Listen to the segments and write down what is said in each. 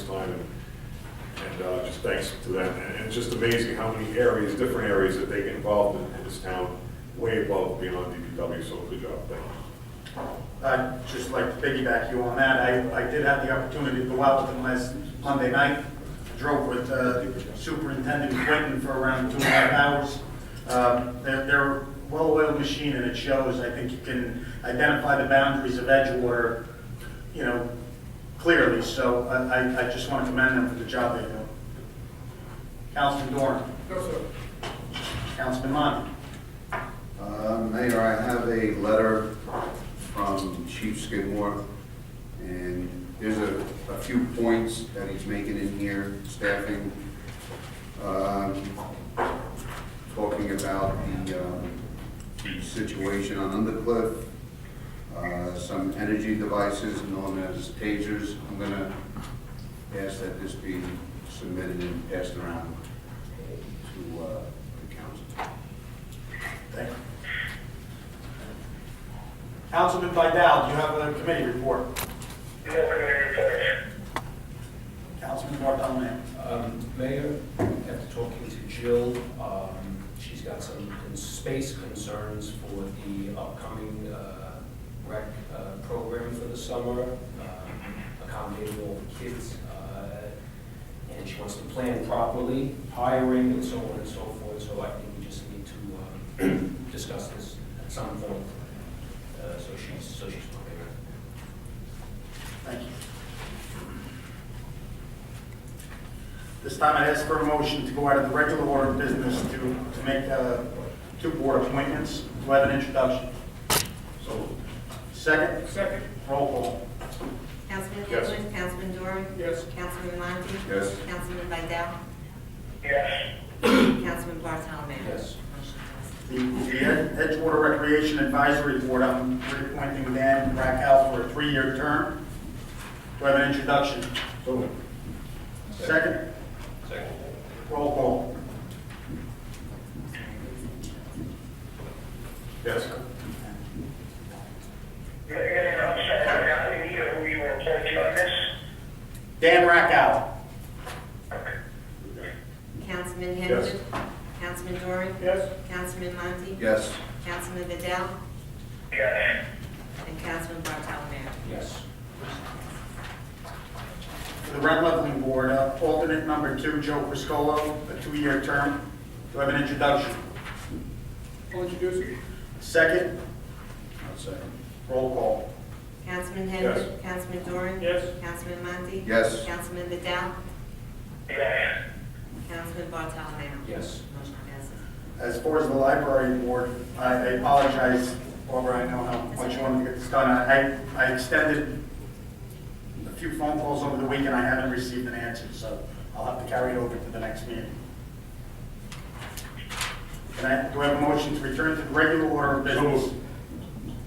time, and just thanks to them. And it's just amazing how many areas, different areas that they get involved in this town, way above beyond DPW, so good job, thank you. I'd just like to piggyback you on that. I did have the opportunity to go out with them last Monday night. Drove with Superintendent Quinton for around 2.5 hours. They're a well-oiled machine, and it shows. I think you can identify the boundaries of Edgewater, you know, clearly. So I just want to commend them for the job they do. Councilman Doran. No, sir. Councilman Monty. Mayor, I have a letter from Chief Skidmore, and there's a few points that he's making in here, staffing, talking about the situation on Undercliff, some energy devices known as tasers. I'm going to ask that this be submitted and passed around to the council. Thank you. Councilman Vidal, do you have a committee report? No committee report. Councilman Bartolome. Mayor, after talking to Jill, she's got some space concerns for the upcoming rec program for the summer, accommodating all the kids, and she wants to plan properly, hiring and so on and so forth. So I think we just need to discuss this at some point. So she's prepared. Thank you. This time I ask for a motion to go out of the regular order of business to make 2 board appointments. Do I have an introduction? So, Second? Second. Roll call. Councilman Yes. Henwood, Councilman Doran. Yes. Councilman Monty. Yes. Councilman Vidal. Yes. Councilman Bartolome. Yes. Motion passes. The Edgewater Recreation Advisory Board, I'm reappointing Dan Rackhouse for a 3-year term. Do I have an introduction? so, Second? Second. Roll call. yes. Mayor, I'm sorry, I didn't hear who you were appointing on this. Dan Rackhouse. Councilman Yes. Henwood. Councilman Doran. Yes. Councilman Monty. Yes. Councilman Vidal. Yes. And Councilman Bartolome. Yes. For the Rec Leveling Board, alternate number 2, Joe Criscolo, a 2-year term. Do I have an introduction? I'll introduce you. Second? I'll second. Roll call. Councilman Henwood. Councilman Doran. Yes. Councilman Monty. Yes. Councilman Vidal. Yes. Councilman Bartolome. Yes. Motion passes. As far as the library board, I apologize, Barbara, I know how much you want to get this done. I extended a few phone calls over the week and I haven't received an answer, so I'll have to carry it over to the next meeting. Do I have a motion to return to the regular order of business? moved.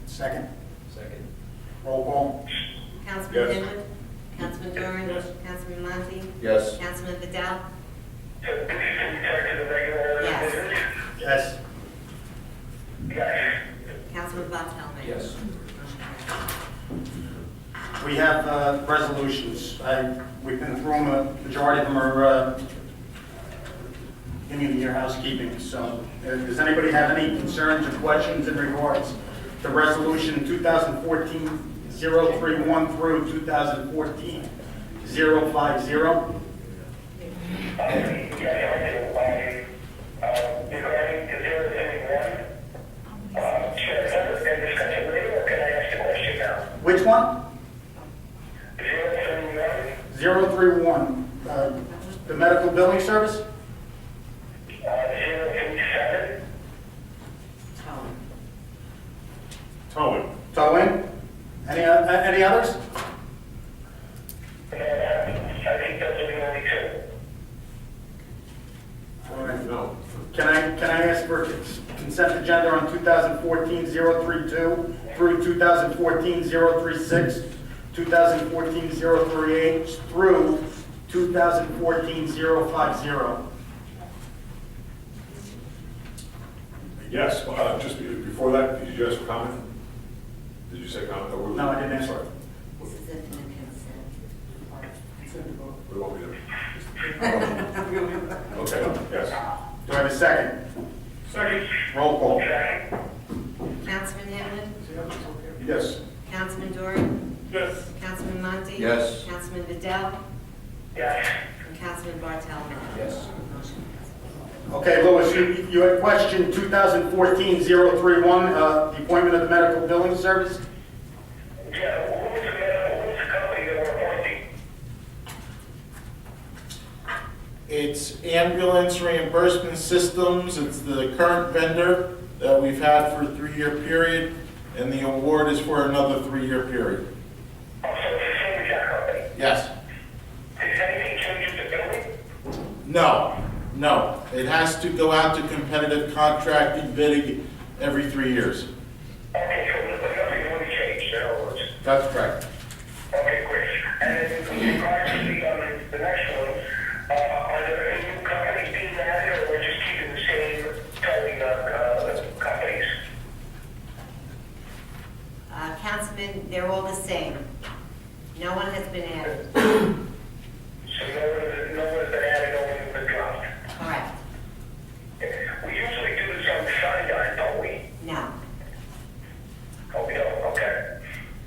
Second. Second. Roll call. Councilman Yes. Henwood. Councilman Doran. Yes. Councilman Monty. Yes. Councilman Vidal. So this is return to the regular order of Yes. business? Yes. Yes. Councilman Bartolome. Yes. We have resolutions. We've been through them, a majority of them are beginning of the year housekeeping. So does anybody have any concerns or questions in regards to resolution 2014-031 through 2014-050? Regarding the 031, should I have a discussion later, or can I ask the question now? Which one? 031, 031, the medical billing service? 027, Towing. Towing? Any others? and I think those are the only 2. All right. No. Can I ask for consent agenda on 2014-032 through 2014-036, 2014-038 through 2014-050? Yes, just before that, did you ask for comment? Did you say comment? No, I didn't ask. Sorry. This is it in the consent. We won't be there. Okay, yes. Do I have a second? Second. Roll call. Councilman Henwood, Yes. Councilman Dorn, Yes. Councilman Monty. Yes. Councilman Vidal, Yes. and Councilman Bartelman. Yes. Motion passes. Okay, Louis, you had question 2014-031, the appointment of the medical billing service? Yeah, who's the company that we're appointing? It's ambulance reimbursement systems. It's the current vendor that we've had for a 3-year period, and the award is for another 3-year period. Oh, so it's the same exact company. Yes. Does anything change with the billing? No. It has to go out to competitive contracting bidding every 3 years. Okay, so nothing really changed, in other words. That's correct. Okay, great. And then in regards to the next one, are there any new companies being added, or we're just keeping the same towing companies? Councilman, they're all the same. No one has been added. So no one's been added, no one's been dropped. Correct. We usually do this on the side, don't we? No. Oh, we don't, okay.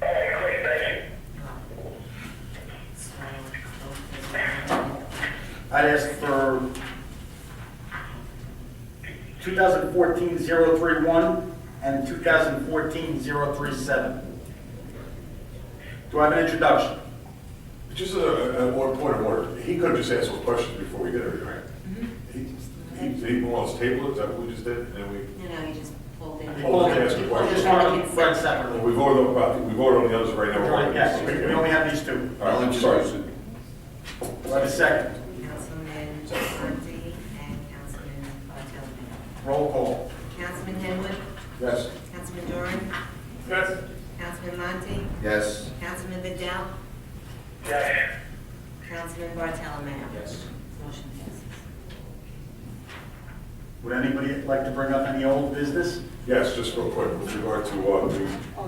All right, great, thank you. I'd ask for 2014-031 and 2014-037. Do I have an introduction? Just a one point of order. He could have just asked those questions before we did everything, right? He wants to table it, is that what we just did? And then we, No, you just pulled in. You pulled it. Ask the I question. just want to run separately. we voted on the others right now. Yes, we only have these two. All right, I'll I'm sorry. introduce it. Do I have a second? Councilman Monty and Councilman Bartelman. Roll call. Councilman Henwood, Yes. Councilman Dorn, Yes. Councilman Monty, Yes. Councilman Vidal, Yes. Councilman Bartelman. Yes. Motion passes. Would anybody like to bring up any old business? Yes, just real quick, with regard to Oh,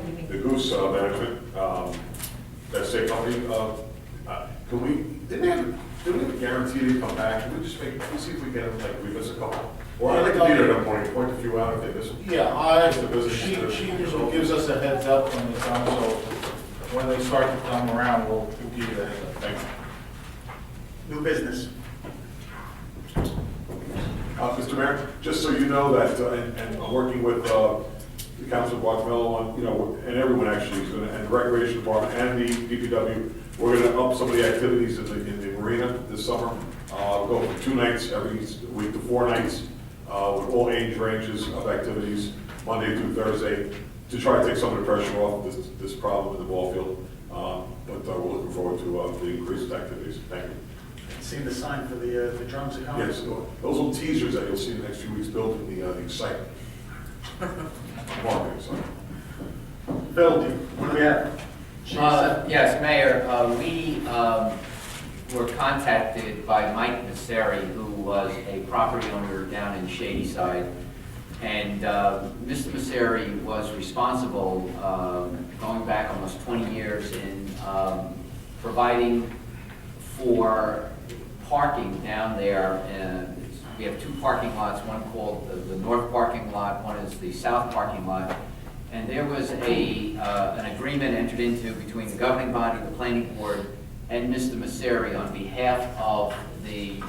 you mean. the Goose management, that state company, can we, didn't we have a guarantee to come back? Can we just make, can we see if we can, like, we miss a couple? Or I'd like to be there that morning, point a few out if they miss them. Yeah, Just the business. she usually gives us a heads up when they come, so when they start to come around, we'll give you the heads up. Thank you. New business. Mr. Mayor, just so you know that, and I'm working with the Council of Guatemala on, and everyone actually, and the Recreation Department and the DPW, we're gonna up some of the activities in the marina this summer. We'll go from 2 nights every week to 4 nights, with all age ranges of activities, Monday through Thursday, to try to take some of the pressure off this problem in the ball field. But we're looking forward to the increased activities. Thank you. See the sign for the drums are coming? Yes, those little teasers that you'll see in the next few weeks building the excitement. Marketing, sorry. Phil, what do we have? Yes, Mayor, we were contacted by Mike Messeri, who was a property owner down in Shadyside. And Mr. Messeri was responsible, going back almost 20 years, in providing for parking down there. And we have 2 parking lots, one called the north parking lot, one is the south parking lot. And there was an agreement entered into between the governing body, the planning board, and Mr. Messeri on behalf of the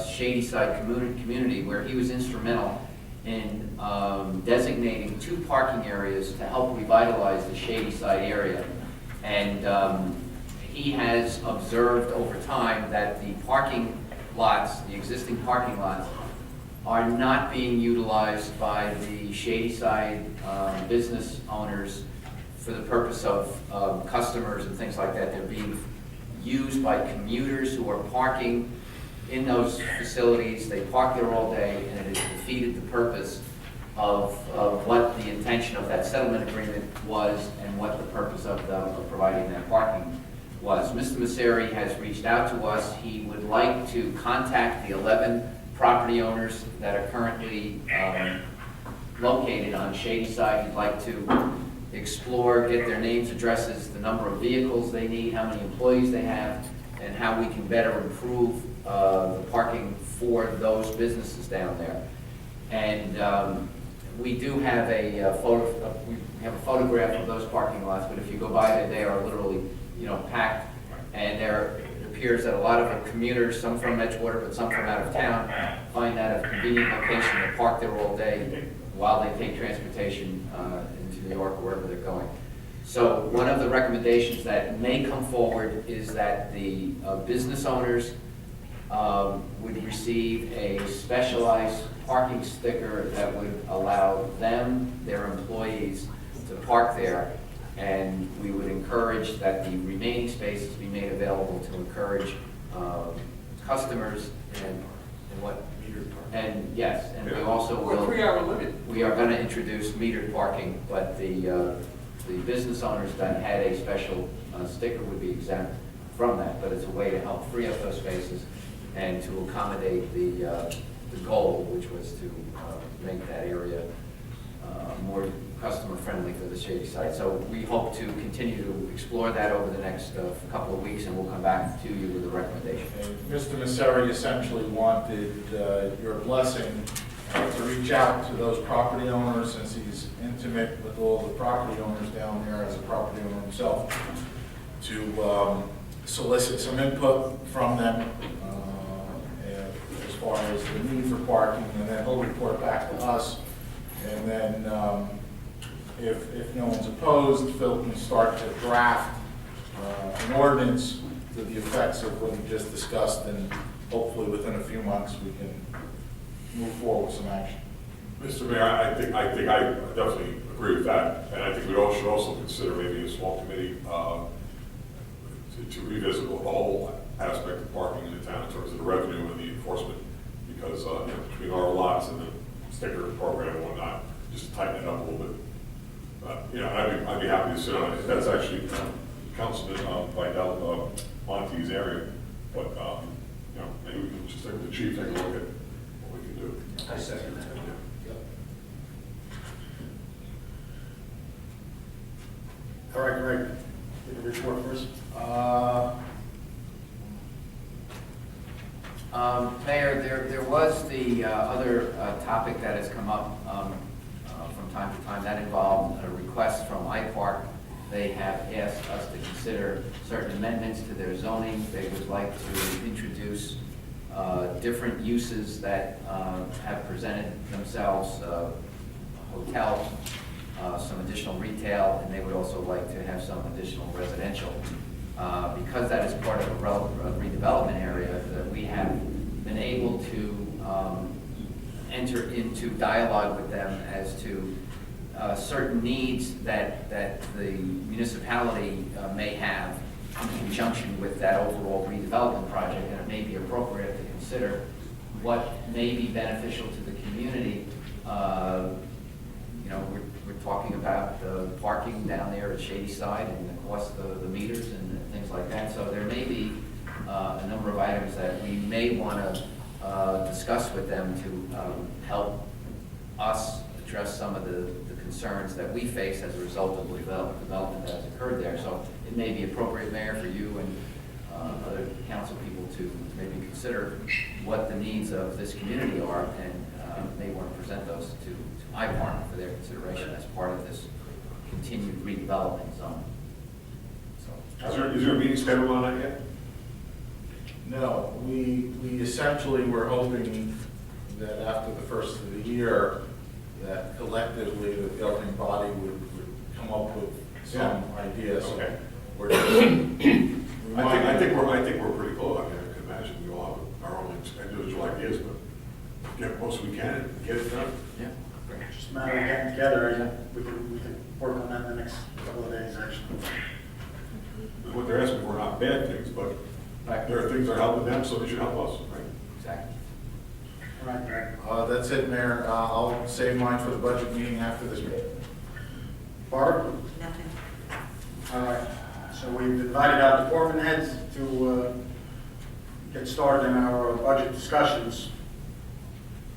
Shadyside community, where he was instrumental in designating 2 parking areas to help revitalize the Shadyside area. And he has observed over time that the parking lots, the existing parking lots, are not being utilized by the Shadyside business owners for the purpose of customers and things like that. They're being used by commuters who are parking in those facilities. They park there all day, and it has defeated the purpose of what the intention of that settlement agreement was and what the purpose of providing that parking was. Mr. Messeri has reached out to us. He would like to contact the 11 property owners that are currently located on Shadyside. He'd like to explore, get their names, addresses, the number of vehicles they need, how many employees they have, and how we can better improve the parking for those businesses down there. And we do have we have a photograph of those parking lots, but if you go by there, they are literally, packed. And it appears that a lot of commuters, some from Edgewater, but some from out of town, find that a convenient location to park there all day while they take transportation into New York or wherever they're going. So one of the recommendations that may come forward is that the business owners would receive a specialized parking sticker that would allow them, their employees, to park there. And we would encourage that the remaining spaces be made available to encourage customers and what? And yes, and we also will. 3-hour limit. We are going to introduce metered parking, but the business owners that had a special sticker would be exempt from that. But it's a way to help free up those spaces and to accommodate the goal, which was to make that area more customer friendly for the Shady side. So we hope to continue to explore that over the next couple of weeks, and we'll come back to you with a recommendation. And Mr. Messeri essentially wanted your blessing to reach out to those property owners, since he's intimate with all the property owners down there as a property owner himself, to solicit some input from them as far as the need for parking, and then he'll report back to us. And then if no one's opposed, Phil can start to draft an ordinance to the effects of what we just discussed, and hopefully within a few months we can move forward with some action. Mr. Mayor, I think I definitely agree with that, and I think we all should also consider maybe a small committee to revisit the whole aspect of parking in the town in terms of the revenue and the enforcement, because between our lots and the sticker program and whatnot, just to tighten it up a little bit. I'd be happy to sit on it. That's actually Councilman Vidal Monte's area, but maybe we can just take the chief, take a look at what we can do. I second that. All right, Greg, give a report first. Mayor, there was the other topic that has come up from time to time that involved a request from iPark. They have asked us to consider certain amendments to their zoning. They would like to introduce different uses that have presented themselves, hotel, some additional retail, and they would also like to have some additional residential. Because that is part of a redevelopment area, that we have been able to enter into dialogue with them as to certain needs that the municipality may have in conjunction with that overall redevelopment project, and it may be appropriate to consider what may be beneficial to the community. We're talking about parking down there at Shady Side and the cost of the meters and things like that. So there may be a number of items that we may want to discuss with them to help us address some of the concerns that we face as a result of the development that has occurred there. So it may be appropriate, Mayor, for you and other council people to maybe consider what the needs of this community are, and may want to present those to iPark for their consideration as part of this continued redevelopment zone. So, Is there a meeting scheduled on that yet? No, we essentially were hoping that after the first of the year, that collectively the governing body would come up with some ideas. Okay. We're just I think we're pretty close. I mean, I can imagine we all have our own individual ideas, but get most we can and get it done. yeah. Just a matter of getting together, we can work on that in the next couple of days, actually. What they're asking for are not bad things, but Right. there are things that are helping them, so they should help us, right? Exactly. All right, Greg. That's it, Mayor. I'll save mine for the budget meeting after this meeting. Barbara? Nothing. All right, so we've invited our department heads to get started in our budget discussions.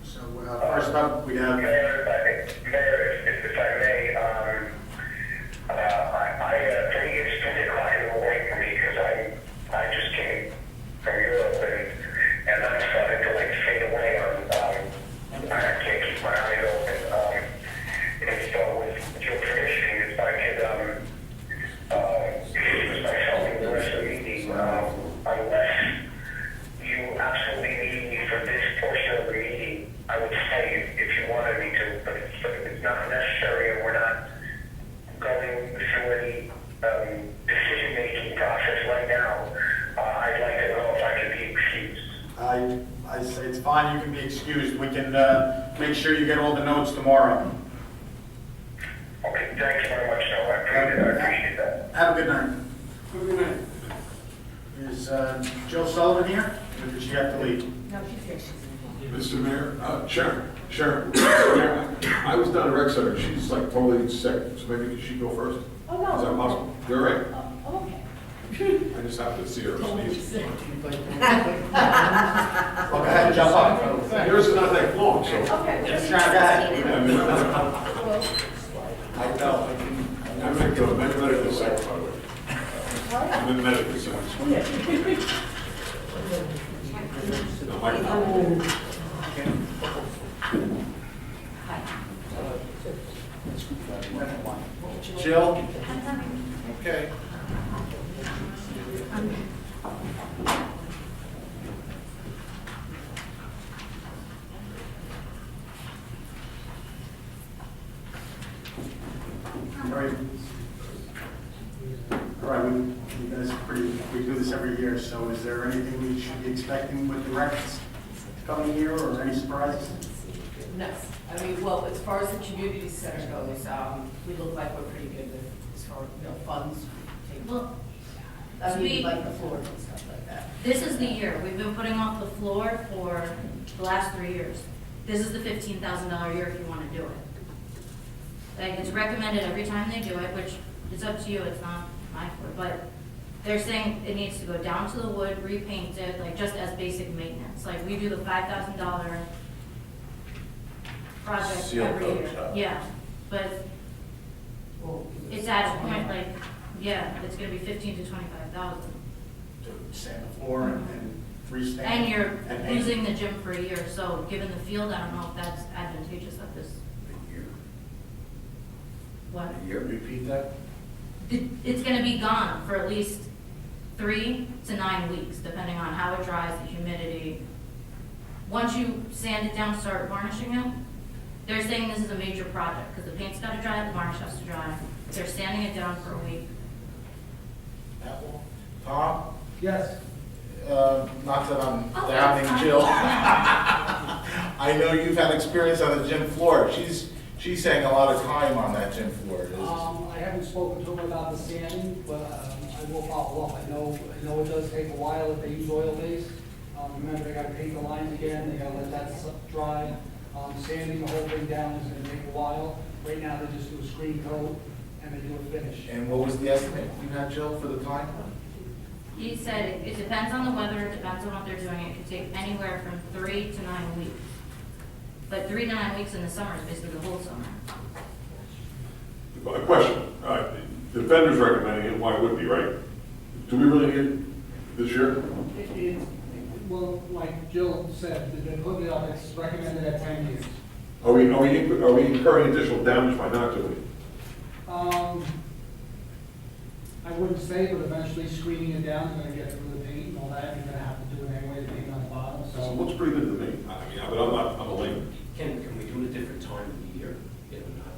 So first up, we have, Mayor, if I may, for me it's 10 o'clock in the morning for me because I just came I say it's fine, you can be excused. We can make sure you get all the notes tomorrow. Okay, thank you very much, Joe. I appreciate that. Have a good night. Good night. Is Jill Sullivan here, or did she have to leave? No, she's here. Mr. Mayor, Sharon, Mr. Mayor, I was down at Rec Center, she's like totally sick, so maybe she go first? Oh, no. Is that possible? You're right? Oh, okay. I just have to see her sneeze. Well, go ahead, jump up. Yours is not that long, so. Okay. Yes, Sharon, go ahead. I know. I'm going to go medical center, by the way. I'm in medical center. No, microphone. Jill? Okay. All right, you guys are pretty, we do this every year, so is there anything we should be expecting with the recs coming here, or any surprises? No, I mean, well, as far as the community center goes, we look like we're pretty good with, as far, funds. Well, I mean, we- like the floors and stuff like that. this is the year. We've been putting off the floor for the last 3 years. This is the $15,000 year if you want to do it. Like, it's recommended every time they do it, which is up to you, it's not my fault, but they're saying it needs to go down to the wood, repaint it, like, just as basic maintenance. Like, we do the $5,000 project Seal every coat year. job. Yeah, but Well, it's at a point, like, yeah, it's gonna be 15 to 25,000. To sand the floor and freestanding? And you're and paint? losing the gym for a year, so given the field, I don't know if that's advantageous at this, what? Repeat that? It's gonna be gone for at least 3 to 9 weeks, depending on how it dries, the humidity. Once you sand it down, start varnishing it, they're saying this is a major project, because the paint's gotta dry, the varnish has to dry. They're sanding it down for a week. Tom? Yes. Not that I'm downing Jill. I know you've had experience on the gym floor. She's saying a lot of time on that gym floor. I haven't spoken to him about the sanding, but I will follow up. I know it does take a while if they use oil-based. Remember, they gotta paint the lines again, they gotta let that dry. Sanding the whole thing down is gonna take a while. Right now, they just do a screen coat and they do a finish. And what was the estimate you had, Jill, for the time? He said it depends on the weather, it depends on what they're doing, it could take anywhere from 3 to 9 weeks. But 3 to 9 weeks in the summer is basically the whole summer. A question, the vendor's recommending it, why wouldn't he, right? Do we really need it this year? Well, like Jill said, they've been putting it up, it's recommended at 10 years. Are we incurring additional damage by not doing it? I wouldn't say, but eventually screening it down is gonna get through the paint and all that, you're gonna have to do it anyway, the paint on the bottom, So it so. looks pretty good to me. I mean, but I'm a layman. Can we do it a different time of the year? You know, not,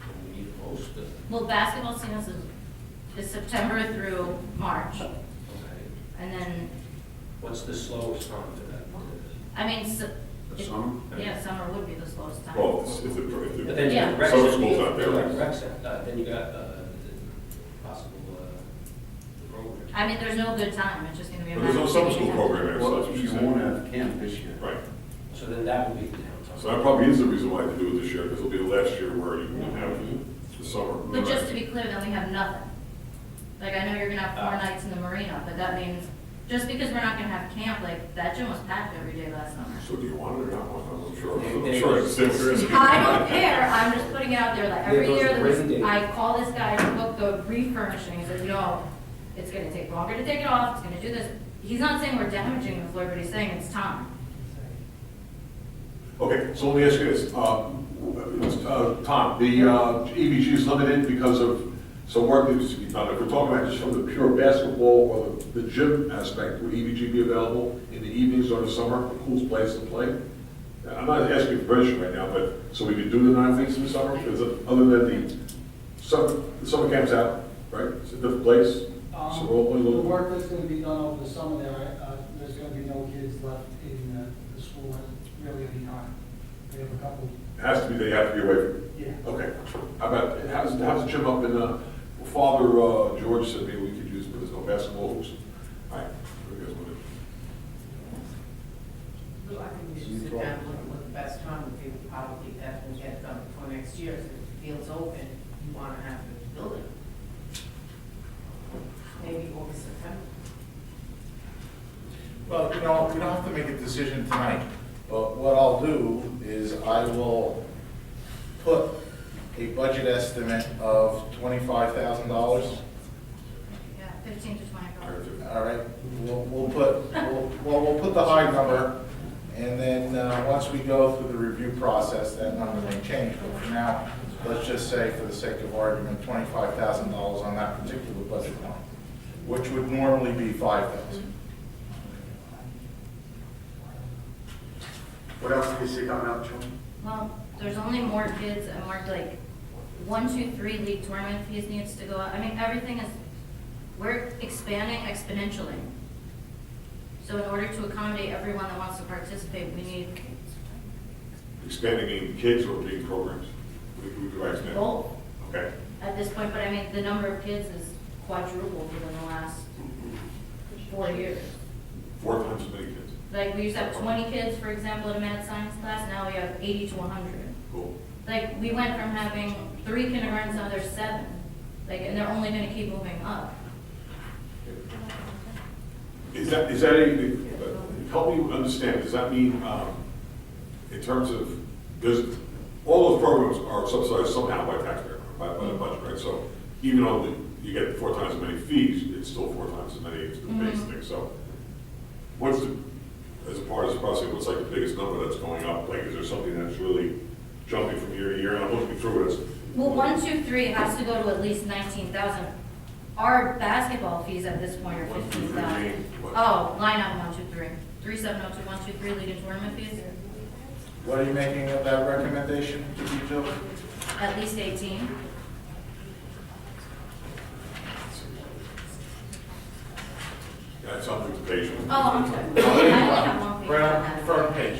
when we need it most, Well, basketball season is September through March, okay. and then, What's the slowest time for that? I mean, The summer? yeah, summer would be the slowest time. Well, if But then you Yeah. got rec Summer center, school's not there, right? rec center, then you got, possible, program. I mean, there's no good time, it's just gonna be a But there's matter no of summer taking school it. program there, so that's what she You won't said. have camp this year. Right. So then that would be the downtime. So that probably is the reason why they do it this year, because it'll be the last year where you won't have the summer. But just to be clear, then we have nothing. Like, I know you're gonna have 4 nights in the marina, but that means, just because we're not gonna have camp, like, that gym was packed every day last summer. So do you want it or not want it? I'm sure, I'm There sure I goes- understand what you're asking. I don't care, I'm just putting it out there, like, every There goes year, the there's- rain date. I call this guy to book the refurnishing, he says, no, it's gonna take longer to take it off, it's gonna do this. He's not saying we're damaging the floor, but he's saying it's time. Okay, so let me ask you this, Tom, the EBG is limited because of some work that needs to be done. If we're talking about just from the pure basketball or the gym aspect, would EBG be available in the evenings or the summer, a cool place to play? I'm not asking for permission right now, but, so we could do the 9 weeks in the summer, because other than the summer camp's out, right? It's a different place, so we'll play a The little. work that's gonna be done over the summer there, there's gonna be no kids left We have a couple, It has to be, they have to be away from, yeah. okay. How about, how's the gym up in, Father, George said maybe we could use it, but there's no basketball hoops. All right, what do you guys want to do? Well, I think we should sit down and look at what the best time would be, probably after we get it done before next year, so if the field's open, you wanna have the building. Maybe August, September. Well, you know, we don't have to make a decision tonight, but what I'll do is I will put a budget estimate of $25,000. Yeah, 15 to 25. All right, we'll put the high number, and then, once we go through the review process, that number may change, but for now, let's just say, for the sake of argument, $25,000 on that particular budget line, which would normally be $5,000. What else do you see coming up, Joe? Well, there's only more kids, and more like 1, 2, 3 league tournament fees needs to go up. I mean, everything is, we're expanding exponentially. So in order to accommodate everyone that wants to participate, we need Expanding in kids or being programs? We do expand. both Okay. at this point, but I mean, the number of kids is quadrupled within the last 4 years. 4 times as many kids. Like, we used to have 20 kids, for example, at a math science class, now we have 80 to 100. Cool. Like, we went from having 3 kindergartens, now there's 7. Like, and they're only gonna keep moving up. Is that a, help me understand, does that mean, in terms of, because all those programs are subsidized somehow by taxpayer, by the budget, right? So even though you get 4 times as many fees, it's still 4 times as many as the base thing. So what's the, as a part of this process, what's like the biggest number that's going up? Like, is there something that's really jumping from year to year? And I'm looking through it. Well, 1, 2, 3 has to go to at least 19,000. Our basketball fees at this point are 15,000. Oh, line item 1, 2, 3. 3702, 1, 2, 3 league and tournament fees, What are you making of that recommendation to be, Jill? at least 18. Yeah, it's on the page. Oh, I'm sorry. I only have 1 page Right on on that. the front page.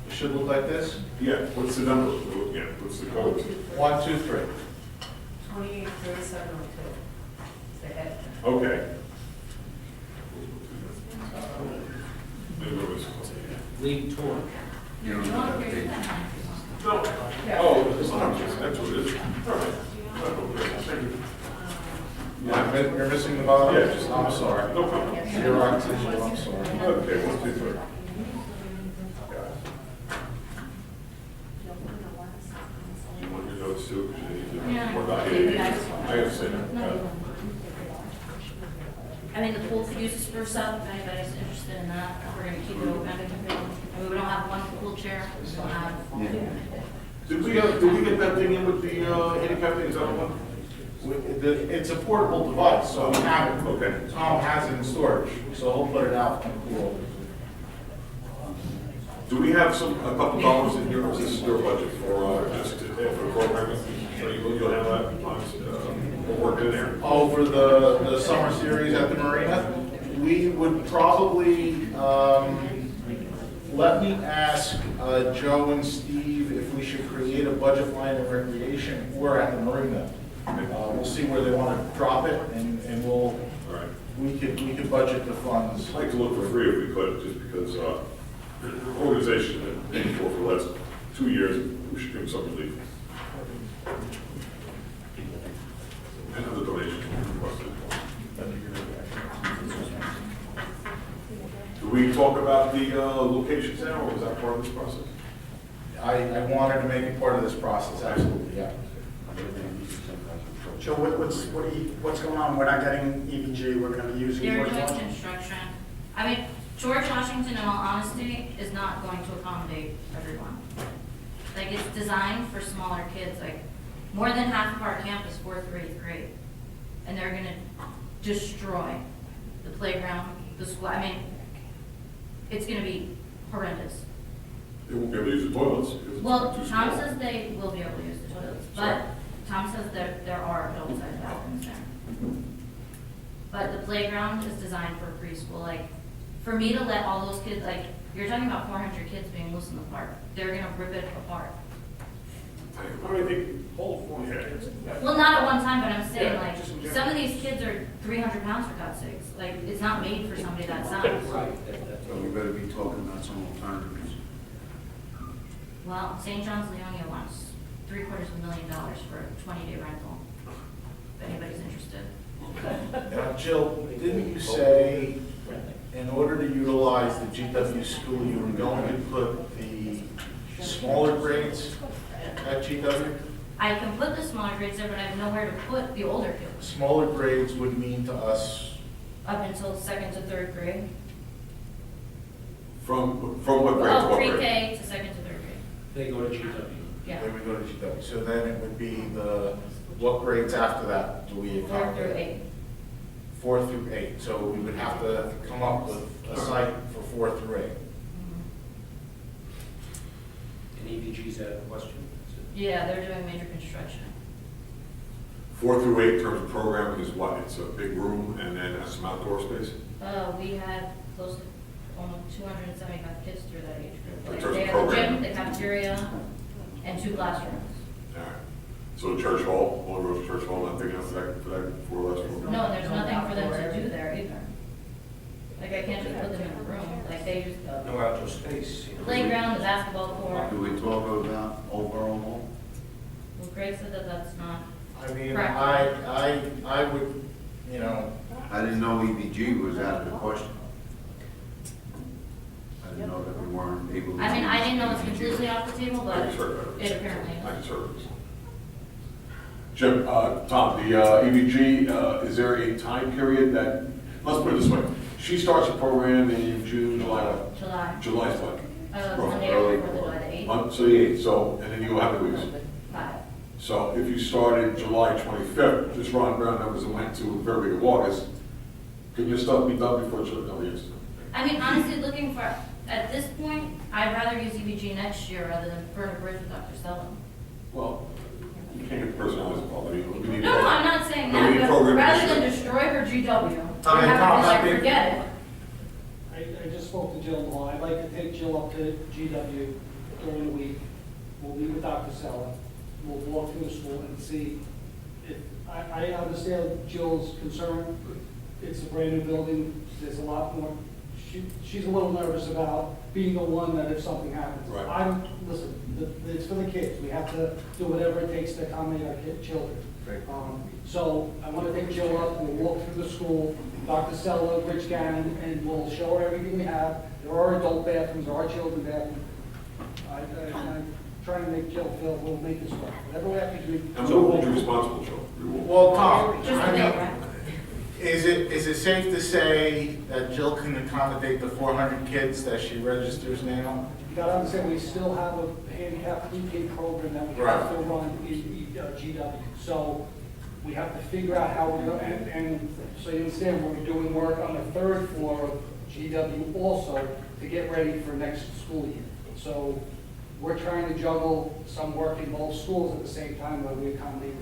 It should look like this. Yeah, what's the number? Yeah, what's the code? 1, 2, 3. 283702. It's the head. Okay. Maybe it was- League tour. You don't know that page. No. Oh, it's not, that's what it is. All right. Okay, thank you. You're missing the bottom? Yeah, just- I'm sorry. No problem. You're on tissue, I'm sorry. Okay, 1, 2, 3. You want your notes too? 'Cause you need to Yeah. work on it. I have to say that. No. I mean, the pool could use a spruce up, if anybody's interested in that, we're gonna keep it open. I mean, we don't have 1 pool chair, we don't have. Did we get that thing in with the handicap thing? Is that the one? It's a portable device, so we have it. Okay. Tom has it in storage, so he'll put it out in the pool. Do we have a couple dollars in here, or is this your budget for, just for programming? So you'll have that, we'll work in there? Over the summer series at the marina, we would probably, let me ask Joe and Steve if we should create a budget line of recreation or at the marina. We'll see where they want to drop it, and we'll, All right. we could budget the funds. I'd like to look for free if we could, just because, the organization that paid for the last 2 years, we should give them some relief. And other donations requested. Do we talk about the locations now, or was that part of this process? I wanted to make it part of this process, absolutely, yeah. Joe, what's going on? We're not getting EVG, we're gonna be using. They're George doing Washington. construction. I mean, George Washington, in all honesty, is not going to accommodate everyone. Like, it's designed for smaller kids, like, more than half of our campus, 4th through 8th grade. And they're gonna destroy the playground, the school, I mean, it's gonna be horrendous. They won't be able to use the toilets. because it's Well, too Tom small. says they will be able to use the toilets, Sorry. but Tom says there are adult-sized bathrooms there. But the playground is designed for preschool, like, For me to let all those kids, like, you're talking about 400 kids being loose in the park, they're gonna rip it apart. I mean, I think, hold, yeah. Well, not at one time, but I'm saying, Yeah, like, just in general. some of these kids are 300 pounds for God's sakes. Like, it's not made for somebody that size. Right, that's So we better be talking about some alternatives. Well, St. John's Leonia wants $750,000 for a 20-day rental, if anybody's interested. Now, Jill, didn't you say in order to utilize the GW school, you were going to put the smaller grades at GW? I can put the smaller grades there, but I have nowhere to put the older kids. Smaller grades would mean to us, Up until 2nd to 3rd grade. From what grade to Oh, what grade? pre-K to 2nd to 3rd grade. They go to GW. Yeah. they would go to GW. So then it would be what grades after that do we 4th accommodate? through 8. 4 through 8. So we would have to come up with a site for 4 through 8. And EVG's out of the question? Yeah, they're doing major construction. 4 through 8 in terms of programming is what? It's a big room and then some outdoor space? We had close to almost 275 kids through that age In group. terms They of have a programming. gym, the cafeteria, and 2 classrooms. All right. So church hall, Holy Rose Church Hall, not big enough for that 4 less room? No, and there's nothing for them to do there either. Like, I can't just put them in a room, like, they just, No outdoor space. you know. playground, the basketball court. Do we talk about overall mall? Well, Greg said that that's not, I mean, Correct. I would, you know, I didn't know EVG was out of the question. I didn't know that we weren't able to. I mean, I didn't know it's use EVG. completely off the table, I but can serve it that. apparently is. I can serve this. Jim, Tom, the EVG, is there a time period that, let's put it this way, she starts a program in June, July, what? July's what? Monday early. or 4th of July, the 8th. So the 8th, so, and then you go how many weeks? 5. So if you started July 25th, just round numbers and went to the very beginning of August, can your stuff be done before July? No, yes. I mean, honestly, looking for, at this point, I'd rather use EVG next year rather than burn a bridge with Dr. Stella. Well, you can't get personalized involved. I mean, we need. No, I'm not saying No, we need that, but program rather to- than destroy her GW, I and mean, have Tom, her just I like think- forget it. I just spoke to Jill tomorrow. I'd like to take Jill up to GW during the week. We'll meet with Dr. Sella. We'll walk through the school and see if, I understand Jill's concern. It's a brand new building. There's a lot more. She's a little nervous about being the one that if something happens. Right. Listen, it's for the kids. We have to do whatever it takes to accommodate our children. Right. So I want to take Jill up, we'll walk through the school, Dr. Stella, Rich Gannon, and we'll show her everything we have. There are adult bathrooms, there are children bathrooms. I'm trying to make Jill feel we'll make this work. Whatever we have to do. And we'll hold you responsible, Joe. We will. well, Tom, Just I a mean, minute, right? is it safe to say that Jill can accommodate the 400 kids that she registers now? You gotta understand, we still have a handicap pre-K program that we have to run in GW. So we have to figure out how we're going, and so you understand, we're doing work on the 3rd floor of GW also to get ready for next school year. So we're trying to juggle some work in both schools at the same time while we accommodate.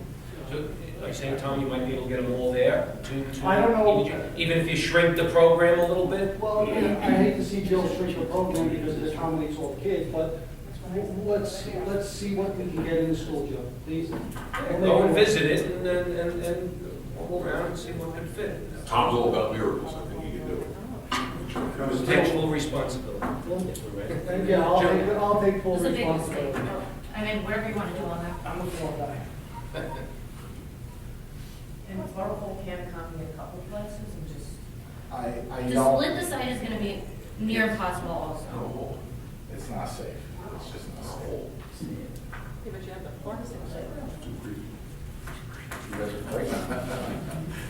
So, are you saying, Tom, you might be able to get them all there? I don't know. Even if you shrink the program a little bit? Well, I hate to see Jill shrink the program because it accommodates all the kids, but let's see what we can get in the school, Joe, please. Go and visit it and walk around and see what can fit. Tom's all about miracles, I think he can do it. Take full responsibility. If we're ready. Yeah, I'll take full It's a big mistake. responsibility. I mean, whatever you want to do on that. I'm the floor guy. And Oracle can accommodate a couple places and just. I To don't. split the site is gonna be near impossible also. No, it's not safe. It's just not safe. Yeah, but you have the forest.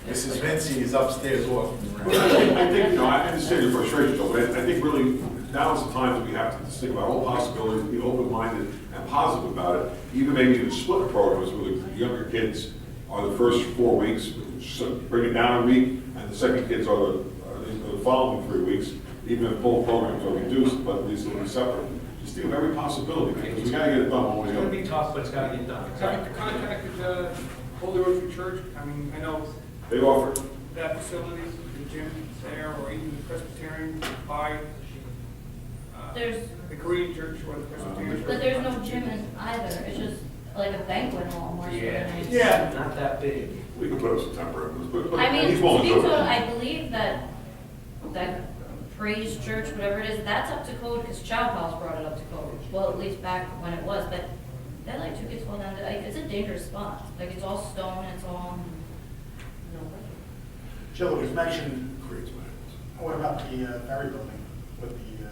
Mrs. Vinci is upstairs walking around. I think, I understand your frustration, Joe, but I think really now is the time that we have to just think about all possibilities, be open-minded and positive about it. Even maybe even split programs with the younger kids are the first 4 weeks, so bring it down a week, and the second kids are the following 3 weeks. Even if both programs are reduced, but these will be separate. Just think of every possibility, because we gotta get it done one way It's or the gonna other. be tough, but it's gotta get done. Have you contacted Holy Rosary Church? I mean, I know They offer, that facility, the gym there, or even the Presbyterian there's, The Korean church or the Presbyterian but church? there's no gym either, it's just like a banquet hall more so than anything. Yeah. Not that big. We can put up some temporary, but I mean, he's to willing be to do told, it. I believe that Praise Church, whatever it is, that's up to code, because Chow House brought it up to code. Well, at least back when it was, but that like 2 kids fall down, like, it's a dangerous spot. Like, it's all stone, it's all, Jill, it was mentioned, Creates my- what about the ferry building? With the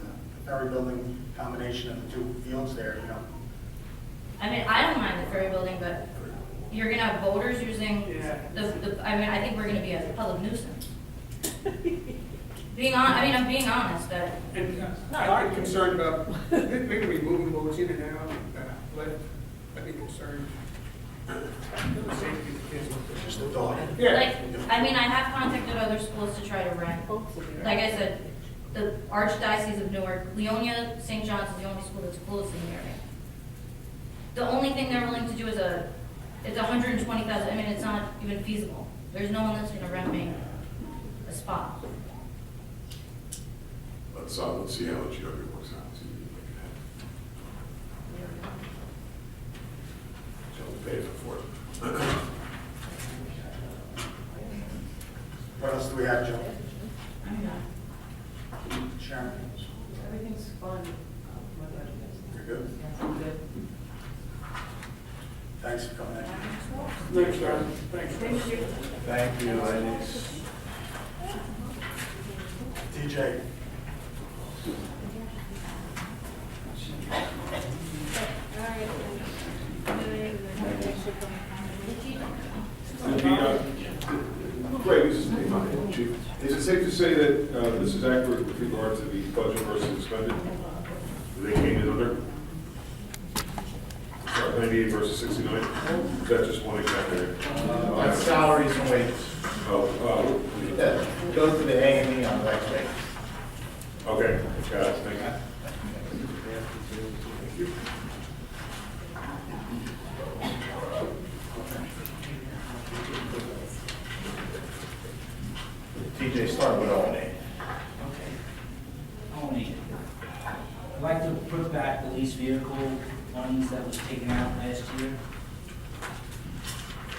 ferry building combination of the two fields there, you know? I mean, I don't mind the ferry building, but you're gonna have boaters using I mean, I think we're gonna be a public nuisance. I'm being honest, that, And I'm concerned about, maybe removing boats in and out, lift, I'd be concerned. The safety of the kids. Just a thought. Yeah. like, I mean, I have contacted other schools to try to rent. Like I said, the Archdiocese of Newark, Leonia St. John's is the only school that's closed in the area. The only thing they're willing to do is it's 120,000, I mean, it's not even feasible. There's no one that's gonna rent me a spot. Let's see how the GW works out. See if we can make it happen. Shall we pay for it? What else do we have, Jill? Sharon? Everything's fun. You're good? I'm good. Thanks for coming in. Thanks, Sharon. Thanks. Thank you. Thank you, ladies. TJ? Great, this is Dave, Chief. Is it safe to say that this is accurate with regard to the budget versus expended? They came in under? Sorry, 98 versus 69? Is that just one exact area? That's salaries and wages. Oh, That goes to the A&E on the next page. okay, got it, thank you. Thank you. TJ, start with O&E. Okay. Only, I'd like to put back the lease vehicle monies that was taken out last year.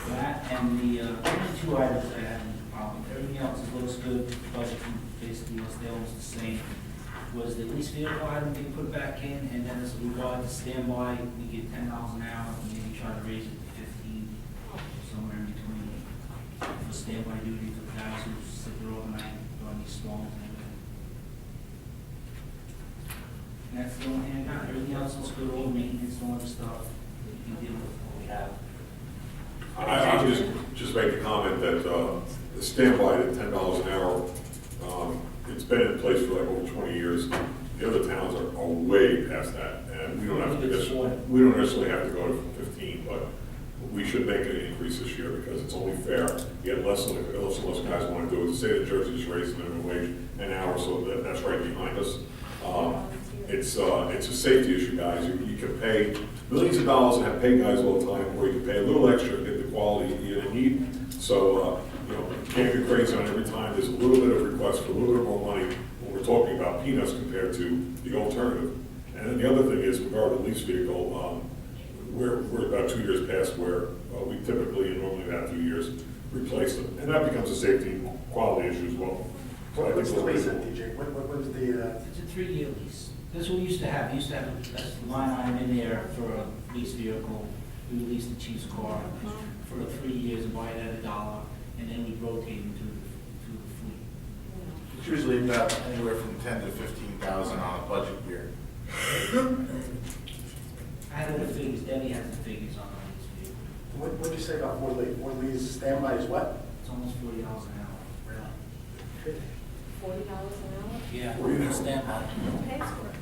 That and the only 2 items I had a problem with. Everything else looks good, budget basically was they almost the same. Was the lease vehicle item being put back in, and then as regard to standby, we get $10 an hour, and maybe try to raise it to 15, somewhere in between. For standby duty for the guys who sit there overnight during these storms and everything. And that's the only thing I got. Everything else looks good, all maintenance, all other stuff. We can deal with what we have. I would just make the comment that the standby at $10 an hour, it's been in place for like over 20 years. The other towns are way past that, and we don't have to, we don't necessarily have to go to 15, but we should make an increase this year because it's only fair. You get less and less guys want to do it. The state of Jersey just raised the minimum wage an hour, so that's right behind us. It's a safety issue, guys. You can pay millions of dollars and have paid guys all the time, or you can pay a little extra to get the quality you need. So, you can't get crazy on every time. There's a little bit of request for a little bit more money when we're talking about peanuts compared to the alternative. And then the other thing is, regarding the lease vehicle, we're about 2 years past where we typically and normally have 2 years replace them. And that becomes a safety and quality issue as well. So I What's think the we'll lease be- at, TJ? What is the, It's a 3-year lease. That's what we used to have. We used to have a line item in there for a lease vehicle. We would lease the chief's car for 3 years and buy it at $1, and then we'd rotate them through the fleet. It's usually about anywhere from 10 to 15,000 on a budget year. I have the figures, Debbie has the figures on the lease vehicle. what'd you say about Fort Lee? Fort Lee's standby is what? It's almost $40 an hour. Really? $40 an hour? Yeah, $40 standby. Who pays for it?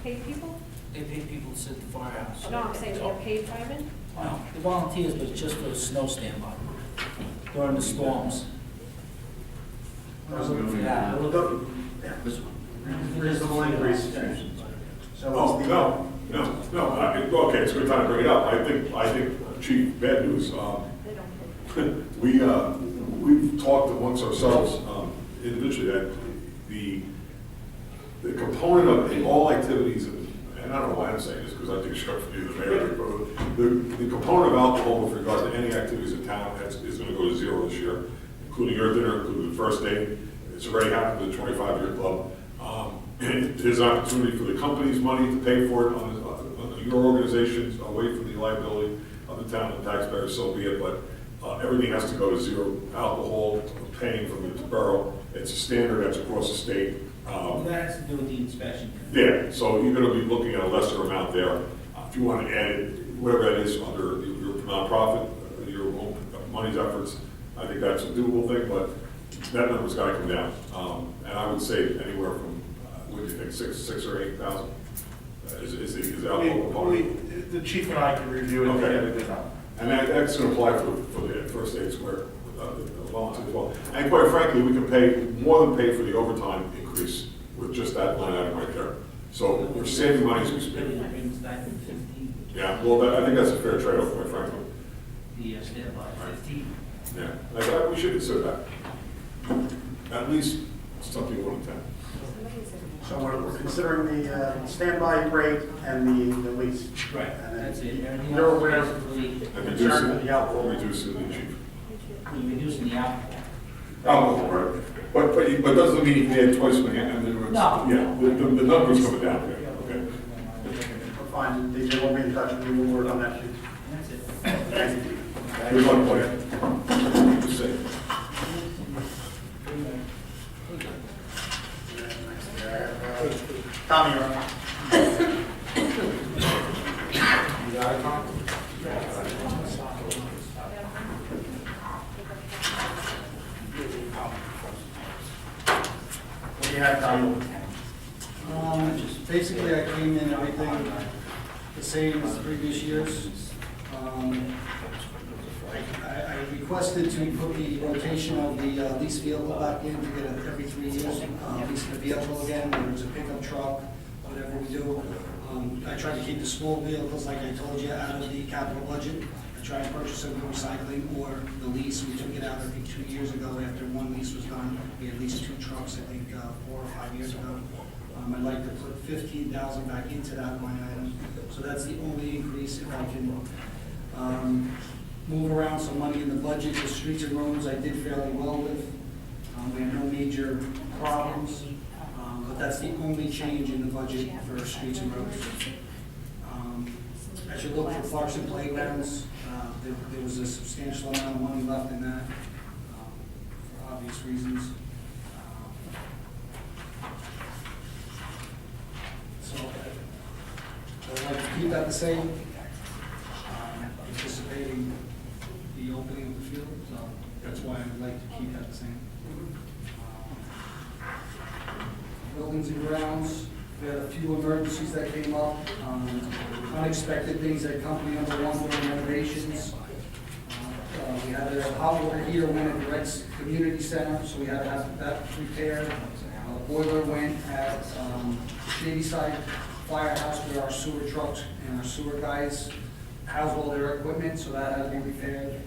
Paid people? They pay people to sit at the firehouse. No, I'm saying they're paid firemen? No, the volunteers, but it's just for the snow standby during the storms. We're looking for that. We're looking- Reasonable increase. So Oh, what's the? no. Okay, it's a good time to bring it up. I think, Chief, bad news. We've talked amongst ourselves individually that the component of all activities, and I don't know why I'm saying this, because I think it's short for you, the mayor, but the component of alcohol with regard to any activities in town is gonna go to zero this year, including your dinner, including the first date. It's already happened to the 25-year club. There's an opportunity for the company's money to pay for it on your organizations, away from the liability of the town and taxpayers, so be it, but everything has to go to zero. Alcohol, paying from the borough, it's a standard that's across the state. Well, that has to do with the inspection. Yeah, so you're gonna be looking at a lesser amount there. If you want to add it, whatever that is, under your nonprofit, your own money's efforts, I think that's a doable thing, but that number's gotta come down. And I would say anywhere from, what do you think, six or 8,000? Is the alcohol component? The chief and I can review it and Okay. get a good number. And that's gonna apply for the first aid square, volunteers as well. And quite frankly, we can pay, more than pay for the overtime increase with just that line item right there. So we're saving money as we speak. Yeah, well, I think that's a fair trade-off, quite frankly. The standby 15. Yeah, I thought we should consider that. At least something 1 in 10. So we're considering the standby rate and the lease. Right, And then that's it. Everything You're else aware is of basically, And concern with the alcohol. reducing the chief. we're reducing the alcohol. Oh, right. But doesn't mean you can add twice when you, and then it's, No. yeah, the number's coming down, okay? We're fine, DJ will be in touch with you, we'll work on that. And that's it. Thank you. Good luck, buddy. Just say. Tommy, you're on. You got it, Tom? What do you have, Tommy? Basically, I came in everything the same as previous years. I requested to put the rotation of the lease vehicle back in to get it every 3 years, leasing the vehicle again, whether it's a pickup truck, whatever we do. I try to keep the small vehicles, like I told you, out of the capital budget. I try and purchase them for recycling or the lease. We took it out, I think, 2 years ago after one lease was done. We had leased 2 trucks, I think, 4 or 5 years ago. I'd like to put 15,000 back into that line item. So that's the only increase. If I can move around some money in the budget, the streets and roads I did fairly well with. We had no major problems, but that's the only change in the budget for streets and roads. As you look for parks and playgrounds, there was a substantial amount of money left in that, for obvious reasons. So I'd like to keep that the same, anticipating the opening of the field, so that's why I'd like to keep that the same. Buildings and grounds, we had a few emergencies that came up, unexpected things at company number 1 during renovations. We had a hot water heater went at the Rex Community Center, so we had to have that repaired. Boiler went at Shady Side Firehouse where our sewer trucks and our sewer guys house all their equipment, so that had to be repaired.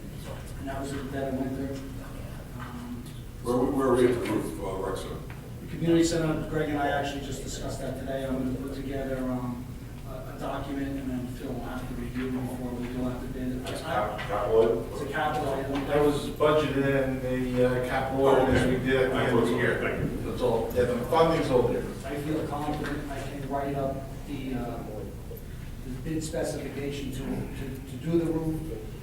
And that was a dead of winter. Where are we at the roof, Rex? The community center, Greg and I actually just discussed that today. I'm going to put together a document, and then Phil will have to review it before we go out to bid. That's capital. It's a capital item. That was budgeted in the capital ordinance we did at the end of the year. Thank you. That's all, yeah, the funding's all there. I feel confident I can write up the bid specification to do the roof.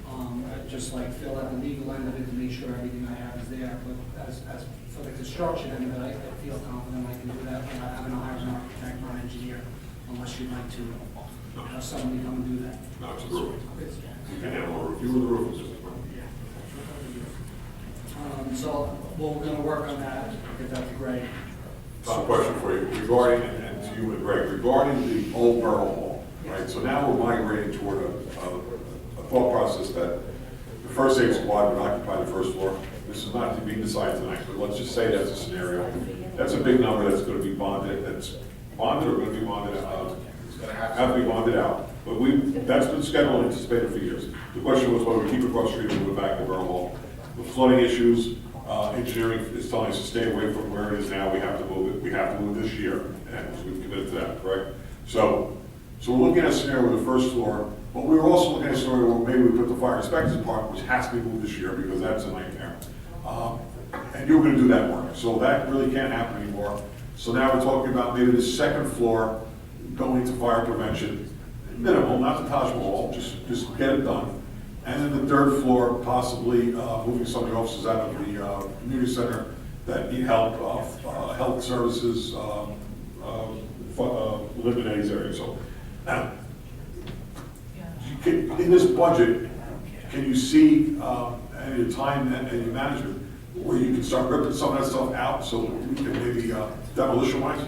I'd just like fill out the legal end of it to make sure everything I have is there. But as for the construction end of it, I feel confident I can do that without having to hire an architect or an engineer, unless you'd like to have somebody come and do that. No, it's the roof. You can handle the roof. You were the roof. So we're gonna work on that, get that to Greg. Top question for you regarding, and to you and Greg, regarding the old Borough Hall, right? So now we're migrating toward a thought process that the first aid squad would occupy the first floor. This is not to be decided tonight, but let's just say that's a scenario. That's a big number that's gonna be bonded, that's bonded or gonna be bonded out? It's gonna have to be bonded out. But that's been scheduled and anticipated for years. The question was whether we keep it across the street and move it back to Borough Hall. With flooding issues, Engineering is telling us to stay away from where it is now, we have to move it, we have to move this year, and we've committed to that, correct? So we're looking at a scenario with the first floor, but we were also looking at a scenario where maybe we put the fire inspector's department, which has to be moved this year, because that's a nightmare. And you were gonna do that work, so that really can't happen anymore. So now we're talking about maybe the second floor going to fire prevention, minimal, not the Taj Mahal, just get it done. And then the third floor, possibly moving some of the offices out of the community center that need help, health services, live in these areas. So now, in this budget, can you see any of the time and your management where you can start ripping some of that stuff out so we can maybe demolition wise?